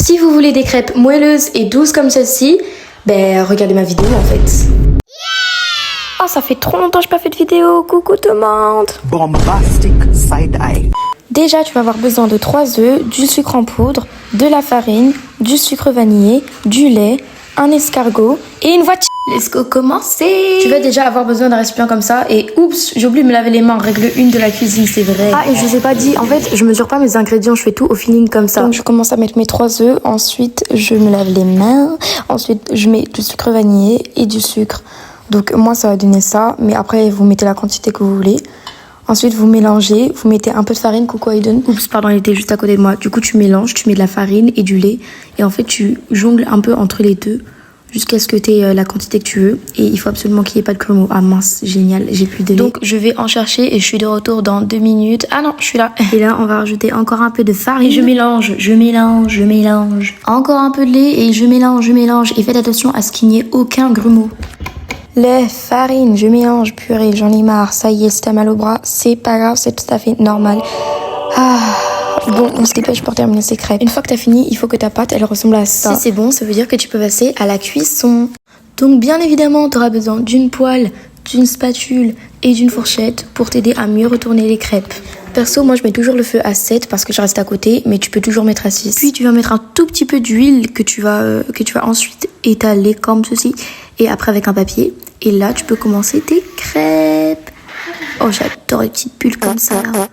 Si vous voulez des crêpes moelleuses et douces comme celle-ci, ben regardez ma vidéo en fait. Oh, ça fait trop longtemps que j'ai pas fait de vidéo. Coucou tout le monde. Bombastic side eye. Déjà, tu vas avoir besoin de 3 œufs, du sucre en poudre, de la farine, du sucre vanillé, du lait, un escargot et une voiture. Let's go commencer. Tu vas déjà avoir besoin d'un récipient comme ça. Et oups, j'ai oublié de me laver les mains. Règle 1 de la cuisine, c'est vrai. Ah, et je vous ai pas dit, en fait, je mesure pas mes ingrédients, je fais tout au feeling comme ça. Donc je commence à mettre mes 3 œufs. Ensuite, je me lave les mains. Ensuite, je mets du sucre vanillé et du sucre. Donc moi, ça va donner ça. Mais après, vous mettez la quantité que vous voulez. Ensuite, vous mélangez, vous mettez un peu de farine, coucou Aiden. Oups, pardon, il était juste à côté de moi. Du coup, tu mélanges, tu mets de la farine et du lait. Et en fait, tu jongles un peu entre les deux jusqu'à ce que tu aies la quantité que tu veux. Et il faut absolument qu'il n'y ait pas de grumeaux. Ah mince, génial, j'ai plus de lait. Donc, je vais en chercher et je suis de retour dans 2 minutes. Ah non, je suis là. Et là, on va rajouter encore un peu de farine. Et je mélange, je mélange, je mélange. Encore un peu de lait et je mélange, je mélange. Et faites attention à ce qu'il n'y ait aucun grumeau. Lait, farine, je mélange, purée, j'en ai marre. Ça y est, si t'as mal au bras, c'est pas grave, c'est tout à fait normal. Ah, bon, on se dépêche pour terminer ces crêpes. Une fois que t'as fini, il faut que ta pâte, elle ressemble à ça. Si c'est bon, ça veut dire que tu peux passer à la cuisson. Donc, bien évidemment, t'auras besoin d'une poêle, d'une spatule et d'une fourchette pour t'aider à mieux retourner les crêpes. Perso, moi je mets toujours le feu à 7 parce que je reste à côté, mais tu peux toujours mettre à 6. Puis tu vas mettre un tout petit peu d'huile que tu vas ensuite étaler comme ceci et après avec un papier. Et là, tu peux commencer tes crêpes. Oh, j'adore les petites bulles comme ça là.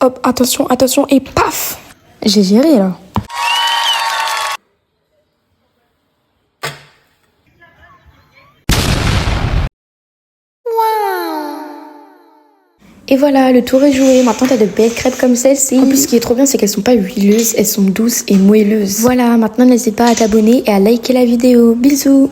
Hop, attention, attention et paf! J'ai géré là. Et voilà, le tour est joué. Maintenant, t'as de belles crêpes comme celle-ci. En plus, ce qui est trop bien, c'est qu'elles sont pas huileuses, elles sont douces et moelleuses. Voilà, maintenant, n'hésite pas à t'abonner et à liker la vidéo. Bisous!